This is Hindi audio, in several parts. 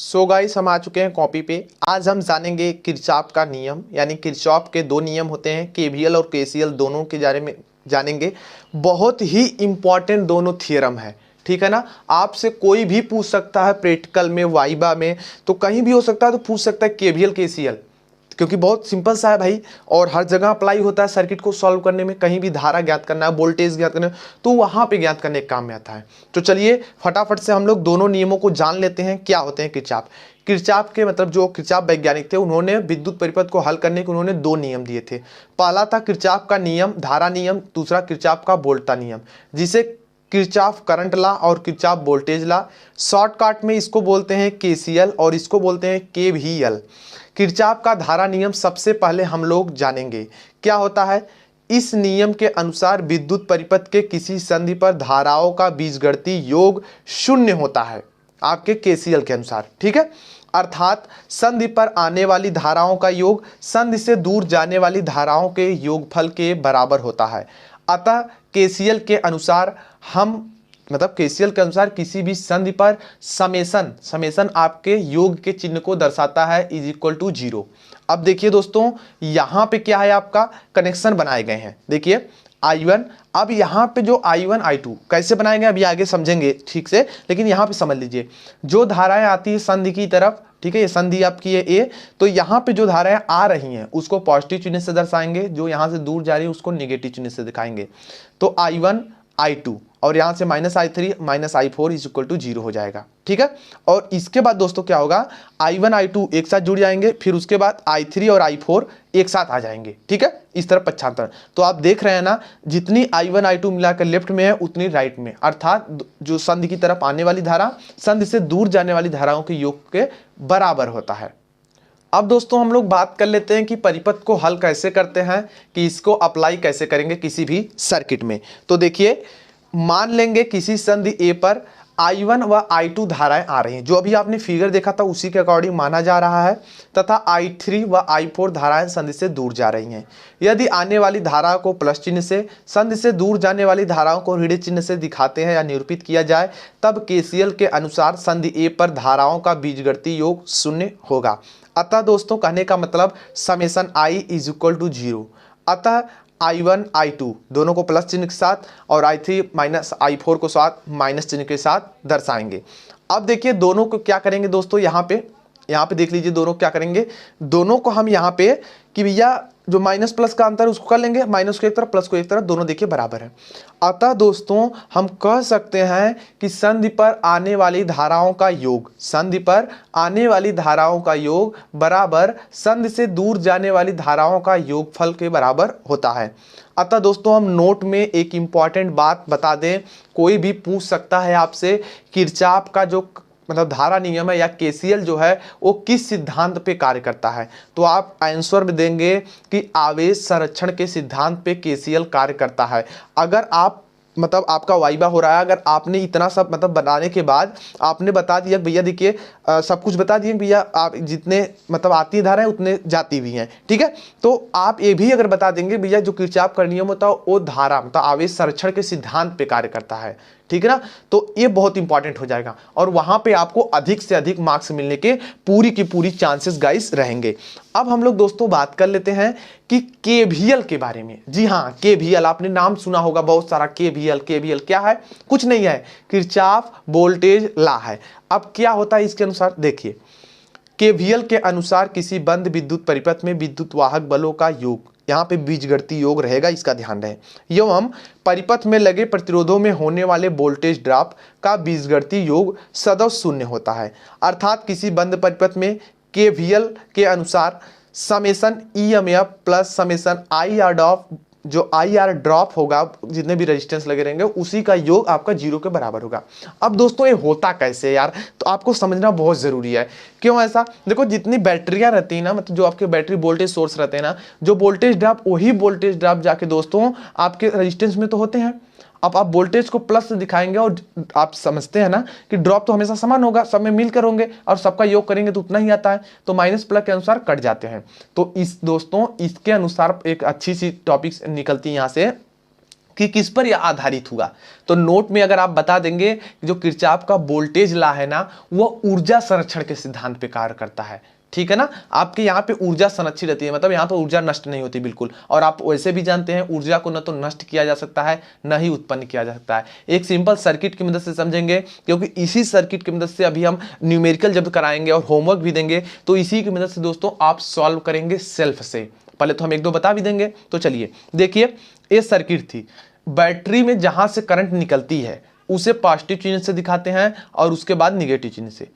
सो गाइस हम आ चुके हैं कॉपी पे। आज हम जानेंगे किरचॉफ का नियम, यानी किरचॉफ के दो नियम होते हैं, केवीएल और केसीएल, दोनों के बारे में जानेंगे। बहुत ही इंपॉर्टेंट दोनों थ्योरम है, ठीक है ना। आपसे कोई भी पूछ सकता है प्रैक्टिकल में, वाइबा में, तो कहीं भी हो सकता है, तो पूछ सकता है केवीएल केसीएल, क्योंकि बहुत सिंपल सा है भाई, और हर जगह अप्लाई होता है सर्किट को सॉल्व करने में। कहीं भी धारा ज्ञात करना है, वोल्टेज ज्ञात करना है, तो वहां पे ज्ञात करने के काम में आता है। तो चलिए फटाफट से हम लोग दोनों नियमों को जान लेते हैं, क्या होते हैं किरचॉफ। किरचॉफ के मतलब जो किरचॉफ वैज्ञानिक थे, उन्होंने विद्युत परिपथ को हल करने के उन्होंने दो नियम दिए थे। पहला था किरचॉफ का नियम, धारा नियम, दूसरा किरचॉफ का वोल्टा नियम, जिसे किरचॉफ करंट लॉ और किरचॉफ वोल्टेज लॉ, शॉर्टकट में इसको बोलते हैं केसीएल और इसको बोलते हैं केवीएल। किरचॉफ का धारा नियम सबसे पहले हम लोग जानेंगे क्या होता है। इस नियम के अनुसार विद्युत परिपथ के किसी संधि पर धाराओं का बीजगणितीय योग शून्य होता है, आपके केसीएल के अनुसार, ठीक है। अर्थात संधि पर आने वाली धाराओं का योग संधि से दूर जाने वाली धाराओं के योगफल के बराबर होता है। अतः केसीएल के अनुसार केसीएल के अनुसार किसी भी संधि पर समेसन आपके योग के चिन्ह को दर्शाता है, इज इक्वल टू 0। अब देखिए दोस्तों, यहां पे क्या है, आपका कनेक्शन बनाए गए हैं। देखिए I1, अब यहाँ पे जो I1 I2 कैसे बनाए गए अभी आगे समझेंगे ठीक से, लेकिन यहाँ पे समझ लीजिए जो धाराएं आती है संधि की तरफ, ठीक है, ये संधि आपकी है ए, तो यहाँ पे जो धाराएं आ रही हैं उसको पॉजिटिव चिन्ह से दर्शाएंगे, जो यहाँ से दूर जा रही है उसको निगेटिव चिन्ह से दिखाएंगे। तो I1 I2 और यहाँ से -I3 -I4 is equal to 0 हो जाएगा, ठीक है। और इसके बाद दोस्तों क्या होगा, I1 I2 एक साथ जुड़ जाएंगे, फिर उसके बाद I3 और I4 एक साथ आ जाएंगे, ठीक है, इस तरह पक्षांतर। तो आप देख रहे हैं ना, जितनी I1 I2 मिलाकर लेफ्ट में है उतनी राइट में, अर्थात जो संधि की तरफ आने वाली धारा संधि से दूर जाने वाली धाराओं के योग के बराबर होता है। अब दोस्तों हम लोग बात कर लेते हैं कि परिपथ को हल कैसे करते हैं, कि इसको अप्लाई कैसे करेंगे किसी भी सर्किट में। तो देखिए, मान लेंगे किसी संधि ए पर I1 व I2 धाराएं आ रही हैं, जो अभी आपने फिगर देखा था उसी के अकॉर्डिंग माना जा रहा है, तथा I3 व I4 धाराएं संधि से दूर जा रही हैं। यदि आने वाली धारा को प्लस चिन्ह से, संधि से दूर जाने वाली धाराओं को ऋण चिन्ह से दिखाते हैं या निरूपित किया जाए, तब केसीएल के अनुसार संधि ए पर धाराओं का बीजगणितीय योग शून्य होगा। अतः दोस्तों कहने का मतलब summation I is equal to 0। अतः I1 I2 दोनों को प्लस चिन्ह के साथ और I3 -I4 को साथ माइनस चिन्ह के साथ दर्शाएंगे। अब देखिए दोनों को क्या करेंगे दोस्तों, यहाँ पे देख लीजिए, दोनों क्या करेंगे, दोनों को हम यहाँ पे कि भैया जो माइनस प्लस का अंतर उसको कर लेंगे, माइनस को एक तरफ प्लस को एक तरफ, दोनों देखिए बराबर है। अतः दोस्तों हम कह सकते हैं कि संधि पर आने वाली धाराओं का योग, संधि पर आने वाली धाराओं का योग बराबर संधि से दूर जाने वाली धाराओं का योगफल के बराबर होता है। अतः दोस्तों हम नोट में एक इंपॉर्टेंट बात बता दें, कोई भी पूछ सकता है आपसे किरचॉफ का जो धारा नियम है या केसीएल जो है वो किस सिद्धांत पे कार्य करता है, तो आप आंसर में देंगे कि आवेश संरक्षण के सिद्धांत पे केसीएल कार्य करता है। अगर आप आपका वाइबा हो रहा है, अगर आपने इतना सब बनाने के बाद आपने बता दिया भैया देखिए सब कुछ बता दिए भैया, आप जितने आती धारा है उतने जाती भी हैं, ठीक है, तो आप ये भी अगर बता देंगे भैया जो किरचॉफ का नियम होता है वो धारा आवेश संरक्षण के सिद्धांत पे कार्य करता है, ठीक है ना, तो ये बहुत इंपॉर्टेंट हो जाएगा और वहां पे आपको अधिक से अधिक मार्क्स मिलने के पूरी की पूरी चांसेस गाइस रहेंगे। अब हम लोग दोस्तों बात कर लेते हैं कि केवीएल के बारे में। जी हाँ, केवीएल आपने नाम सुना होगा बहुत सारा, केवीएल क्या है, कुछ नहीं है, किरचॉफ वोल्टेज लॉ है। अब क्या होता है इसके अनुसार, देखिए केवीएल के अनुसार किसी बंद विद्युत परिपथ में विद्युत वाहक बलों का योग, यहाँ पे बीजगणितीय योग रहेगा, इसका ध्यान रहे, एवं परिपथ में लगे प्रतिरोधों में होने वाले वोल्टेज ड्रॉप का बीजगणितीय योग सदैव शून्य होता है। अर्थात किसी बंद परिपथ में केवीएल के अनुसार summation EMF plus summation IR drop, जो IR ड्रॉप होगा जितने भी रेजिस्टेंस लगे रहेंगे उसी का योग आपका 0 के बराबर होगा। अब दोस्तों ये होता कैसे यार, तो आपको समझना बहुत जरूरी है। क्यों ऐसा, देखो जितनी बैटरियां रहती है ना, जो आपके बैटरी वोल्टेज सोर्स रहते हैं ना, जो वोल्टेज ड्रॉप, वही वोल्टेज ड्रॉप जाके दोस्तों आपके रेजिस्टेंस में तो होते हैं। अब आप वोल्टेज को प्लस से दिखाएंगे और आप समझते हैं ना कि ड्रॉप तो हमेशा समान होगा, सब में मिलकर होंगे और सबका योग करेंगे तो उतना ही आता है, तो माइनस प्लस के अनुसार कट जाते हैं। तो इस दोस्तों इसके अनुसार एक अच्छी सी टॉपिक निकलती है यहाँ से कि किस पर यह आधारित हुआ। तो नोट में अगर आप बता देंगे कि जो किरचॉफ का वोल्टेज लॉ है ना, वो ऊर्जा संरक्षण के सिद्धांत पे कार्य करता है, ठीक है ना। आपके यहाँ पे ऊर्जा संरक्षित रहती है, मतलब यहाँ पे ऊर्जा नष्ट नहीं होती बिल्कुल। और आप वैसे भी जानते हैं ऊर्जा को न तो नष्ट किया जा सकता है न ही उत्पन्न किया जा सकता है। एक सिंपल सर्किट की मदद से समझेंगे, क्योंकि इसी सर्किट की मदद से अभी हम न्यूमेरिकल जब कराएंगे और होमवर्क भी देंगे तो इसी की मदद से दोस्तों आप सॉल्व करेंगे सेल्फ से। पहले तो हम एक दो बता भी देंगे। तो चलिए देखिए, ये सर्किट थी, बैटरी में जहां से करंट निकलती है उसे पॉजिटिव चिन्ह से दिखाते हैं और उसके बाद निगेटिव चिन्ह से।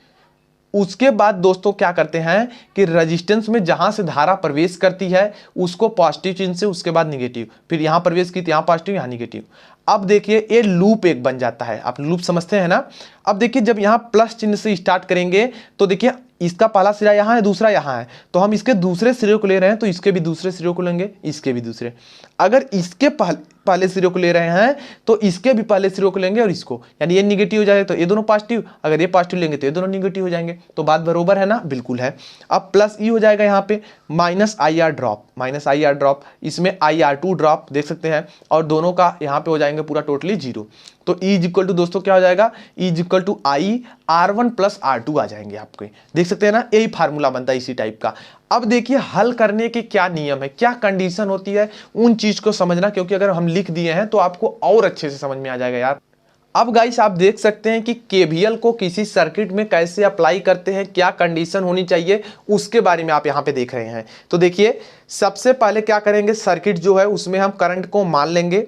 उसके बाद दोस्तों क्या करते हैं कि रेजिस्टेंस में जहां से धारा प्रवेश करती है उसको पॉजिटिव चिन्ह से, उसके बाद निगेटिव, फिर यहां प्रवेश की तो यहां पॉजिटिव यहां निगेटिव। अब देखिए ये लूप एक बन जाता है, आप लूप समझते हैं ना। अब देखिए जब यहां प्लस चिन्ह से स्टार्ट करेंगे तो देखिए इसका पहला सिरा यहां है, दूसरा यहां है, तो हम इसके दूसरे सिरे को ले रहे हैं तो इसके भी दूसरे सिरे को लेंगे, इसके भी दूसरे। अगर इसके पहले सिरे को ले रहे हैं तो इसके भी पहले सिरे को लेंगे और इसको, यानी ये निगेटिव हो जाएगा तो ये दोनों पॉजिटिव, अगर ये पॉजिटिव लेंगे तो ये दोनों निगेटिव हो जाएंगे। तो बात बरोबर है ना, बिल्कुल है। अब प्लस ई हो जाएगा यहाँ पे माइनस आई आर ड्रॉप, इसमें आई आर टू ड्रॉप देख सकते हैं, और दोनों का यहाँ पे हो जाएंगे पूरा टोटली जीरो। तो E इज इक्वल टू दोस्तों क्या हो जाएगा, E is equal to I R1 plus R2 आ जाएंगे आपके, देख सकते हैं ना। यही फार्मूला बनता है इसी टाइप का। अब देखिए हल करने के क्या नियम है, क्या कंडीशन होती है, उन चीज को समझना, क्योंकि अगर हम लिख दिए हैं तो आपको और अच्छे से समझ में आ जाएगा यार। अब गाइस आप देख सकते हैं कि केवीएल को किसी सर्किट में कैसे अप्लाई करते हैं, क्या कंडीशन होनी चाहिए, उसके बारे में आप यहाँ पे देख रहे हैं। तो देखिए सबसे पहले क्या करेंगे, सर्किट जो है उसमें हम करंट को मान लेंगे,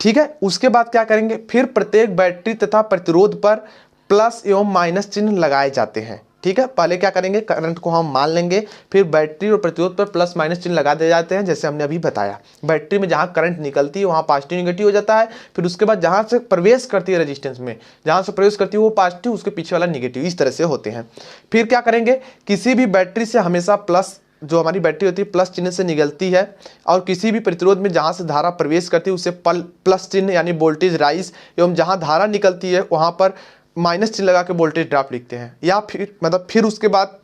ठीक है। उसके बाद क्या करेंगे, फिर प्रत्येक बैटरी तथा प्रतिरोध पर प्लस एवं माइनस चिन्ह लगाए जाते हैं, ठीक है। पहले क्या करेंगे, करंट को हम मान लेंगे, फिर बैटरी और प्रतिरोध पर प्लस माइनस चिन्ह लगा दिए जाते हैं, जैसे हमने अभी बताया। बैटरी में जहां करंट निकलती है वहां पॉजिटिव निगेटिव हो जाता है, फिर उसके बाद जहां से प्रवेश करती है रेजिस्टेंस में, जहां से प्रवेश करती है वो पॉजिटिव, उसके पीछे वाला निगेटिव, इस तरह से होते हैं। फिर क्या करेंगे, किसी भी बैटरी से हमेशा प्लस, जो हमारी बैटरी होती है प्लस चिन्ह से निकलती है, और किसी भी प्रतिरोध में जहां से धारा प्रवेश करती है उसे प्लस चिन्ह यानी वोल्टेज राइज, एवं जहां धारा निकलती है वहां पर माइनस चिन्ह लगा के वोल्टेज ड्रॉप लिखते हैं। या फिर उसके बाद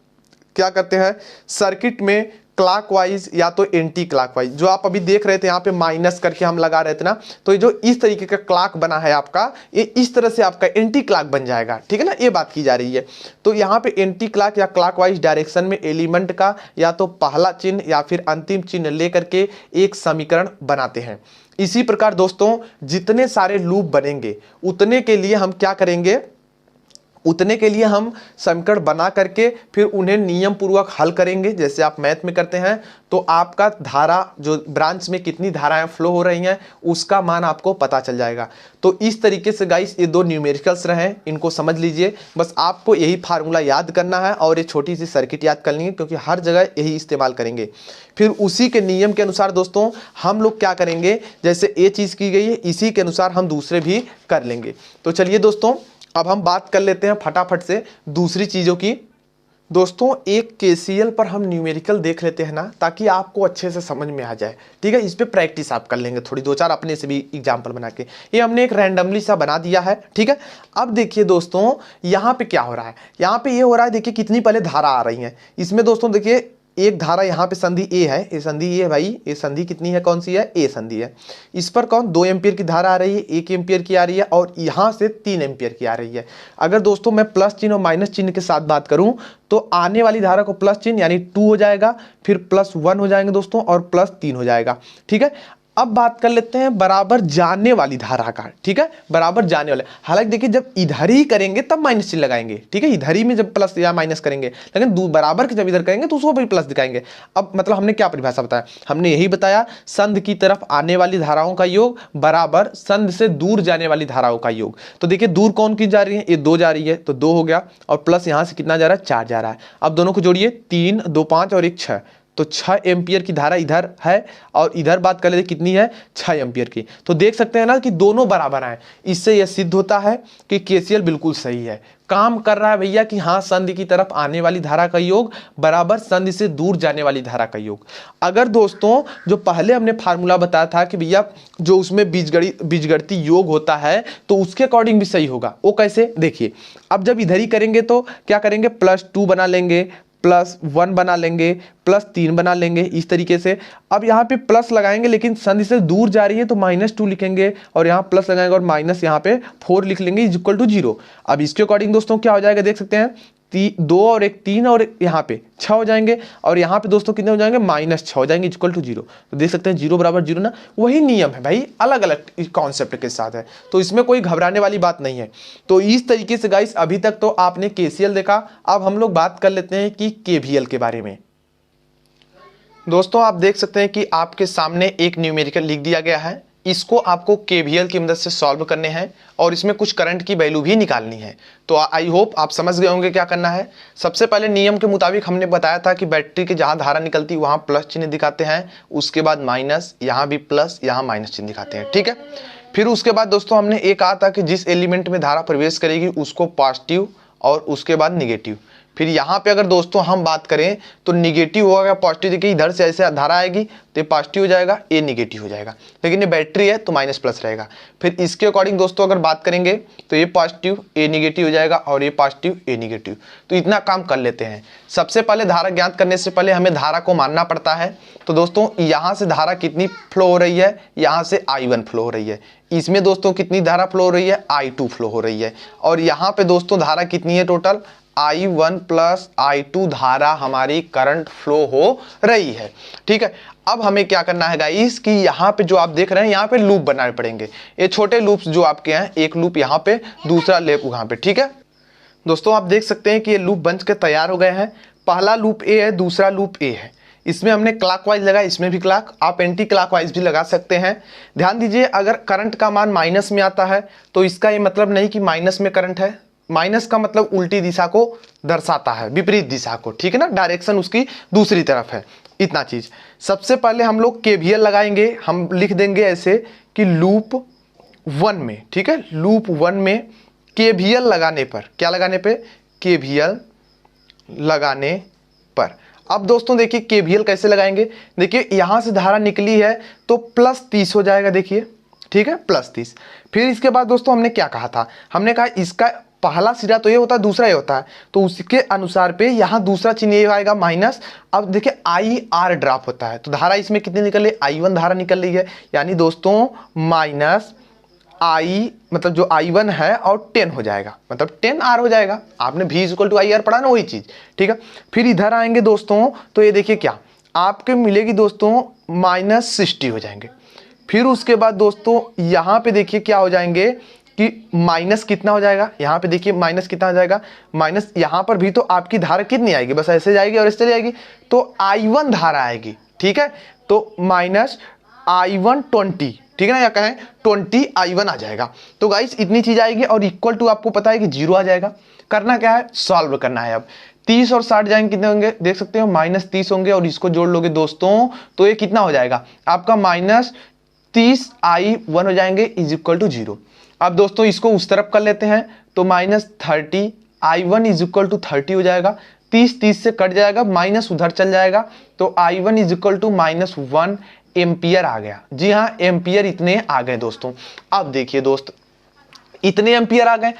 क्या करते हैं, सर्किट में क्लॉकवाइज या तो एंटी क्लॉकवाइज, जो आप अभी देख रहे थे यहाँ पे माइनस करके हम लगा रहे थे ना, तो ये जो इस तरीके का क्लॉक बना है आपका, ये इस तरह से आपका एंटी क्लॉक बन जाएगा, ठीक है ना, ये बात की जा रही है। तो यहाँ पे एंटी क्लॉक या क्लॉकवाइज डायरेक्शन में एलिमेंट का या तो पहला चिन्ह या फिर अंतिम चिन्ह लेकर के एक समीकरण बनाते हैं। इसी प्रकार दोस्तों जितने सारे लूप बनेंगे उतने के लिए हम क्या करेंगे, उतने के लिए हम समीकरण बना करके फिर उन्हें नियम पूर्वक हल करेंगे, जैसे आप मैथ में करते हैं। तो आपका धारा जो ब्रांच में कितनी धाराएं फ्लो हो रही हैं उसका मान आपको पता चल जाएगा। तो इस तरीके से गाइस ये दो न्यूमेरिकल्स रहे, इनको समझ लीजिए। बस आपको यही फार्मूला याद करना है और ये छोटी सी सर्किट याद करनी है, क्योंकि हर जगह यही इस्तेमाल करेंगे। फिर उसी के नियम के अनुसार दोस्तों हम लोग क्या करेंगे, जैसे ये चीज़ की गई है इसी के अनुसार हम दूसरे भी कर लेंगे। तो चलिए दोस्तों अब हम बात कर लेते हैं फटाफट से दूसरी चीज़ों की। दोस्तों एक केसीएल पर हम न्यूमेरिकल देख लेते हैं ना, ताकि आपको अच्छे से समझ में आ जाए, ठीक है। इस पे प्रैक्टिस आप कर लेंगे थोड़ी, दो चार अपने से भी एग्जाम्पल बना के। ये हमने एक रैंडमली सा बना दिया है, ठीक है। अब देखिए दोस्तों यहाँ पे क्या हो रहा है, यहाँ पे ये हो रहा है, देखिए कितनी पहले धारा आ रही है इसमें। दोस्तों देखिए एक धारा यहाँ पे संधि ए है, ये संधि ए है भाई, ये संधि कितनी है, कौन सी है, ए संधि है। इस पर कौन 2 एम्पियर की धारा आ रही है, 1 एम्पियर की आ रही है, और यहाँ से 3 एम्पियर की आ रही है। अगर दोस्तों मैं प्लस चिन्ह और माइनस चिन्ह के साथ बात करूं तो आने वाली धारा को प्लस चिन्ह यानी 2 हो जाएगा, फिर +1 हो जाएंगे दोस्तों, और +3 हो जाएगा, ठीक है। अब बात कर लेते हैं बराबर जाने वाली धारा का, ठीक है, बराबर जाने वाले। हालांकि देखिए जब इधर ही करेंगे तब माइनस चिन्ह लगाएंगे, ठीक है, इधर ही में जब प्लस या माइनस करेंगे, लेकिन बराबर के जब इधर करेंगे तो उसको भी प्लस दिखाएंगे। अब मतलब हमने क्या परिभाषा बताया, हमने यही बताया संध की तरफ आने वाली धाराओं का योग बराबर संध से दूर जाने वाली धाराओं का योग। तो देखिए दूर कौन की जा रही है, ये 2 जा रही है, तो 2 हो गया, और प्लस यहाँ से कितना जा रहा है, 4 जा रहा है। अब दोनों को जोड़िए, 3 2 5 और 1 6, तो 6 एम्पियर की धारा इधर है, और इधर बात कर लेते कितनी है, 6 एम्पियर की। तो देख सकते हैं ना कि दोनों बराबर हैं। इससे यह सिद्ध होता है कि केसीएल बिल्कुल सही है, काम कर रहा है भैया, कि हाँ संधि की तरफ आने वाली धारा का योग बराबर संधि से दूर जाने वाली धारा का योग। अगर दोस्तों जो पहले हमने फार्मूला बताया था कि भैया जो उसमें बीजगणितीय योग होता है तो उसके अकॉर्डिंग भी सही होगा, वो कैसे, देखिए अब जब इधर ही करेंगे तो क्या करेंगे, +2 बना लेंगे, +1 बना लेंगे, +3 बना लेंगे इस तरीके से। अब यहाँ पे प्लस लगाएंगे लेकिन संधि से दूर जा रही है तो -2 लिखेंगे और यहाँ प्लस लगाएंगे और माइनस यहाँ पे 4 लिख लेंगे = 0। अब इसके अकॉर्डिंग दोस्तों क्या हो जाएगा देख सकते हैं, 2 और 1 3 और यहाँ पे 6 हो जाएंगे और यहाँ पे दोस्तों कितने हो जाएंगे, -6 हो जाएंगे = 0। तो देख सकते हैं 0 = 0 ना, वही नियम है भाई, अलग अलग कॉन्सेप्ट के साथ है, तो इसमें कोई घबराने वाली बात नहीं है। तो इस तरीके से गाइस अभी तक तो आपने KCL देखा, अब हम लोग बात कर लेते हैं कि KVL के बारे में। दोस्तों आप देख सकते हैं कि आपके सामने एक न्यूमेरिकल लिख दिया गया है, इसको आपको KVL की मदद से सॉल्व करने हैं और इसमें कुछ करंट की वैल्यू भी निकालनी है। तो आई होप आप समझ गए होंगे क्या करना है। सबसे पहले नियम के मुताबिक हमने बताया था कि बैटरी के जहां धारा निकलती है वहां प्लस चिन्ह दिखाते हैं, उसके बाद माइनस, यहाँ भी प्लस, यहाँ माइनस चिन्ह दिखाते हैं, ठीक है। फिर उसके बाद दोस्तों हमने ये कहा था कि जिस एलिमेंट में धारा प्रवेश करेगी उसको पॉजिटिव और उसके बाद निगेटिव। फिर यहाँ पे अगर दोस्तों हम बात करें तो निगेटिव होगा पॉजिटिव, देखिए इधर से ऐसे धारा आएगी तो ये पॉजिटिव हो जाएगा, ये निगेटिव हो जाएगा, लेकिन ये बैटरी है तो माइनस प्लस रहेगा। फिर इसके अकॉर्डिंग दोस्तों अगर बात करेंगे तो ये पॉजिटिव, ये निगेटिव हो जाएगा और ये पॉजिटिव, ये निगेटिव। तो इतना काम कर लेते हैं। सबसे पहले धारा ज्ञात करने से पहले हमें धारा को मानना पड़ता है। तो दोस्तों यहाँ से धारा कितनी फ्लो हो रही है, यहाँ से I1 फ्लो हो रही है, इसमें दोस्तों कितनी धारा फ्लो हो रही है, I2 फ्लो हो रही है, और यहाँ पे दोस्तों धारा कितनी है, टोटल I1 + I2 धारा हमारी करंट फ्लो हो रही है, ठीक है। अब हमें क्या करना है गाइस कि यहाँ पे जो आप देख रहे हैं यहाँ पे लूप बनाने पड़ेंगे। ये छोटे लूप्स जो आपके हैं, एक लूप यहाँ पे, दूसरा लूप वहाँ पे, ठीक है। दोस्तों आप देख सकते हैं कि ये लूप बन के तैयार हो गए हैं। पहला लूप A है, दूसरा लूप A है, इसमें हमने क्लॉकवाइज लगा, इसमें भी क्लॉक, आप एंटी क्लॉकवाइज भी लगा सकते हैं। ध्यान दीजिए अगर करंट का मान माइनस में आता है तो इसका ये मतलब नहीं कि माइनस में करंट है, माइनस का मतलब उल्टी दिशा को दर्शाता है, विपरीत दिशा को, ठीक है ना, डायरेक्शन उसकी दूसरी तरफ है, इतना चीज। सबसे पहले हम लोग KVL लगाएंगे, हम लिख देंगे ऐसे कि लूप 1 में, ठीक है, लूप 1 में KVL लगाने पर, क्या लगाने पे, KVL लगाने पर। अब दोस्तों देखिए KVL कैसे लगाएंगे, देखिए यहां से धारा निकली है तो +30 हो जाएगा, देखिए, ठीक है, +30। फिर इसके बाद दोस्तों हमने क्या कहा था, हमने कहा इसका पहला सिरा तो ये होता है, दूसरा ये होता है, तो उसके अनुसार पे यहाँ दूसरा चिन्ह ये आएगा माइनस। अब देखिए IR ड्रॉप होता है तो धारा इसमें कितनी निकल रही है, I1 धारा निकल रही है, यानी दोस्तों माइनस I मतलब जो I1 है और 10 हो जाएगा, मतलब 10R हो जाएगा। आपने V = IR पढ़ा ना, वही चीज, ठीक है। फिर इधर आएंगे दोस्तों तो ये देखिए क्या आपके मिलेगी दोस्तों, -60 हो जाएंगे। फिर उसके बाद दोस्तों यहाँ पे देखिए क्या हो जाएंगे कि माइनस कितना हो जाएगा, यहाँ पे देखिए माइनस कितना हो जाएगा, माइनस यहाँ पर भी तो आपकी धारा कितनी आएगी, बस ऐसे जाएगी और ऐसे चली जाएगी, तो I1 धारा आएगी, ठीक है। तो -I1 20, ठीक है ना, या कहें 20 I1 आ जाएगा। तो गाइस इतनी चीज आएगी और इक्वल टू आपको पता है कि 0 आ जाएगा। करना क्या है, सॉल्व करना है। अब 30 और 60 जाएंगे, कितने होंगे देख सकते हो, -30 होंगे और इसको जोड़ लोगे दोस्तों तो ये कितना हो जाएगा आपका, -30 I1 हो जाएंगे = 0। अब दोस्तों इसको उस तरफ कर लेते हैं तो -30 I1 = 30 हो जाएगा, 30 से कट जाएगा, माइनस उधर चल जाएगा, तो I1 = -1 एम्पियर आ गया। जी हाँ, एम्पियर इतने आ गए दोस्तों। अब देखिए दोस्त, इतने एम्पियर आ गए।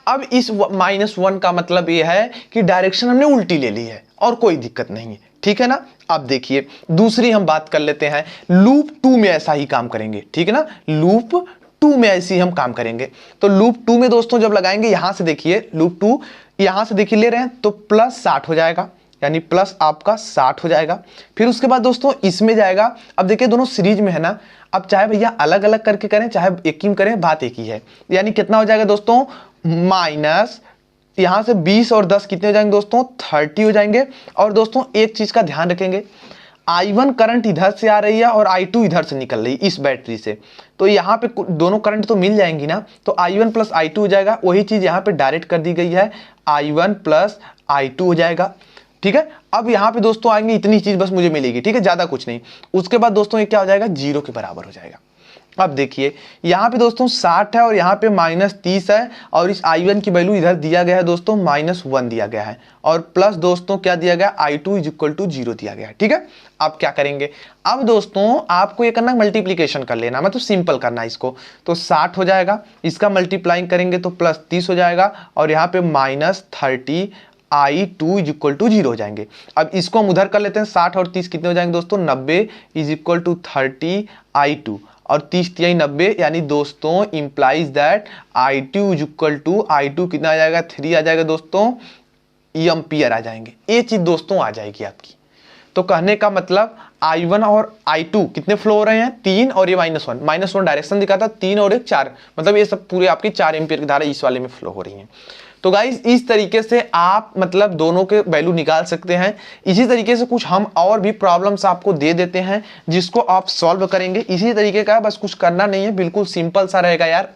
अब इस -1 का मतलब ये है कि डायरेक्शन हमने उल्टी ले ली है और कोई दिक्कत नहीं है, ठीक है ना। अब देखिए दूसरी हम बात कर लेते हैं, लूप 2 में ऐसा ही काम करेंगे, ठीक है ना, लूप 2 में ऐसे ही हम काम करेंगे। तो लूप 2 में दोस्तों जब लगाएंगे, यहां से देखिए लूप 2 यहां से देखिए ले रहे हैं तो +60 हो जाएगा, यानी प्लस आपका 60 हो जाएगा। फिर उसके बाद दोस्तों इसमें जाएगा, अब देखिए दोनों सीरीज में है ना, अब चाहे भैया अलग अलग करके करें चाहे एक ही में करें, बात एक ही है। यानी कितना हो जाएगा दोस्तों, माइनस यहां से 20 और 10 कितने हो जाएंगे दोस्तों, 30 हो जाएंगे। और दोस्तों एक चीज का ध्यान रखेंगे, I1 करंट इधर से आ रही है और I2 इधर से निकल रही है इस बैटरी से, तो यहाँ पे दोनों करंट तो मिल जाएंगी ना, तो I1 + I2 हो जाएगा। वही चीज यहाँ पे डायरेक्ट कर दी गई है, I1 + I2 हो जाएगा, ठीक है। अब यहाँ पे दोस्तों आएंगे, इतनी चीज बस मुझे मिलेगी, ठीक है, ज्यादा कुछ नहीं। उसके बाद दोस्तों ये क्या हो जाएगा, 0 के बराबर हो जाएगा। अब देखिए यहाँ पे दोस्तों 60 है और यहाँ पे -30 है, और इस I1 की वैल्यू इधर दिया गया है दोस्तों -1 दिया गया है, और प्लस दोस्तों क्या दिया गया, I2 = 0 दिया गया है, ठीक है। अब क्या करेंगे, अब दोस्तों आपको ये करना मल्टीप्लीकेशन कर लेना, मतलब सिंपल करना इसको, तो 60 हो जाएगा, इसका मल्टीप्लाइंग करेंगे तो +30 हो जाएगा, और यहाँ पे -30 I2 इज इक्वल टू 0 हो जाएंगे। अब इसको हम उधर कर लेते हैं, 60 और 30 कितने हो जाएंगे दोस्तों, 90 इज इक्वल टू 30 I2 और 30 तिहाई 90, यानी दोस्तों implies that I2 is equal to I2 कितना आ जाएगा, 3 आ जाएगा दोस्तों, एम्पियर आ जाएंगे। ये चीज दोस्तों आ जाएगी आपकी। तो कहने का मतलब I1 और I2 कितने फ्लो हो रहे हैं, 3 और ये -1 डायरेक्शन दिखाता, 3 और 1 4, मतलब ये सब पूरे आपकी 4 एम्पियर की धारा इस वाले में फ्लो हो रही है। तो गाइज इस तरीके से आप मतलब दोनों के वैल्यू निकाल सकते हैं। इसी तरीके से कुछ हम और भी प्रॉब्लम्स आपको दे देते हैं जिसको आप सॉल्व करेंगे इसी तरीके का, बस कुछ करना नहीं है, बिल्कुल सिंपल सा रहेगा यार।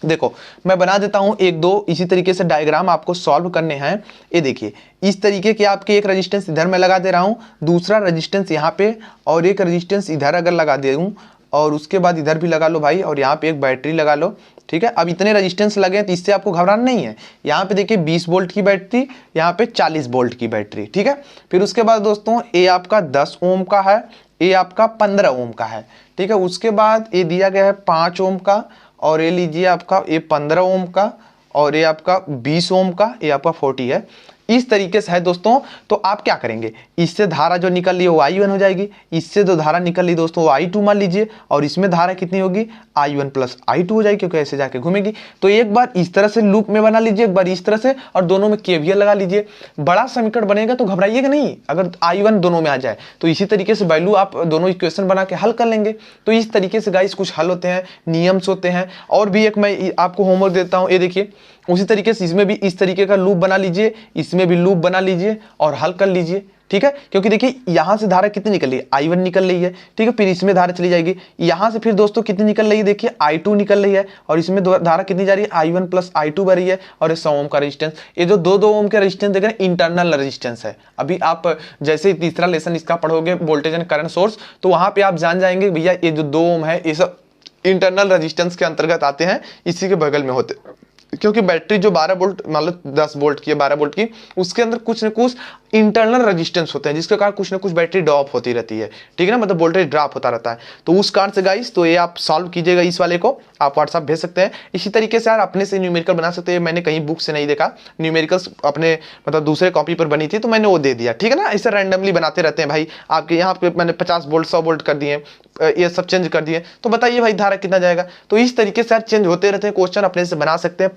देखो मैं बना देता हूं एक दो इसी तरीके से डायग्राम आपको सॉल्व करने हैं। ये देखिए इस तरीके के आपके एक रेजिस्टेंस इधर मैं लगा दे रहा हूं, दूसरा रेजिस्टेंस यहाँ पे और एक रेजिस्टेंस इधर अगर लगा दे दूं और उसके बाद इधर भी लगा लो भाई, और यहाँ पे एक बैटरी लगा लो, ठीक है। अब इतने रेजिस्टेंस लगे तो इससे आपको घबराना नहीं है। यहाँ पे देखिए 20 वोल्ट की बैटरी, यहाँ पे 40 वोल्ट की बैटरी, ठीक है। फिर उसके बाद दोस्तों ये आपका 10 ओम का है, ये आपका 15 ओम का है, ठीक है। उसके बाद ये दिया गया है 5 ओम का, और ये लीजिए आपका ये 15 ओम का, और ये आपका 20 ओम का, ये आपका 40 है। इस तरीके से है दोस्तों। तो आप क्या करेंगे, इससे धारा जो निकल रही है वो I1 हो जाएगी, इससे जो धारा निकल रही दोस्तों वो I2 मान लीजिए, और इसमें धारा कितनी होगी, I1 प्लस I2 हो जाएगी, क्योंकि ऐसे जाके घूमेगी। तो एक बार इस तरह से लूप में बना लीजिए, एक बार इस तरह से, और दोनों में KVL लगा लीजिए। बड़ा समीकरण बनेगा तो घबराइएगा नहीं अगर I1 दोनों में आ जाए, तो इसी तरीके से वैल्यू आप दोनों इक्वेशन बना के हल कर लेंगे। तो इस तरीके से गाइस कुछ हल होते हैं, नियम्स होते हैं। और भी एक मैं आपको होमवर्क देता हूँ, ये देखिए उसी तरीके से इसमें भी इस तरीके का लूप बना लीजिए, इसमें भी लूप बना लीजिए और हल कर लीजिए, ठीक है। क्योंकि देखिए यहां से धारा कितनी निकल रही है, I1 निकल रही है, ठीक है। फिर इसमें धारा चली जाएगी, यहां से फिर दोस्तों कितनी निकल रही है, देखिए I2 निकल रही है, और इसमें धारा कितनी जा रही है, I1 प्लस I2 बह रही है, और 100 ओम का रेजिस्टेंस। ये जो 2 ओम का रेजिस्टेंस देख रहे हैं इंटरनल रेजिस्टेंस है। अभी आप जैसे तीसरा लेसन इसका पढ़ोगे वोल्टेज एंड करंट सोर्स, तो वहां पर आप जान जाएंगे भैया ये जो 2 ओम है ये सब इंटरनल रेजिस्टेंस के अंतर्गत आते हैं, इसी के बगल में होते। क्योंकि बैटरी जो 12 वोल्ट मान लो 10 वोल्ट की है, 12 वोल्ट की, उसके अंदर कुछ न कुछ इंटरनल रेजिस्टेंस होते हैं जिसके कारण कुछ ना कुछ बैटरी ड्रॉप होती रहती है, ठीक है ना, मतलब वोल्टेज ड्रॉप होता रहता है। तो उस कारण से गाइस तो ये आप सॉल्व कीजिएगा, इस वाले को आप व्हाट्सएप भेज सकते हैं। इसी तरीके से यार अपने से न्यूमेरिकल बना सकते हैं, मैंने कहीं बुक से नहीं देखा, न्यूमेरिकल्स अपने मतलब दूसरे कॉपी पर बनी थी तो मैंने वो दे दिया, ठीक है ना। ऐसे रैंडमली बनाते रहते हैं भाई, आपके यहाँ पे मैंने 50 वोल्ट 100 वोल्ट कर दिए, ये सब चेंज कर दिए, तो बताइए भाई धारा कितना जाएगा। तो इस तरीके से यार चेंज होते रहते हैं, क्वेश्चन अपने से बना सकते हैं।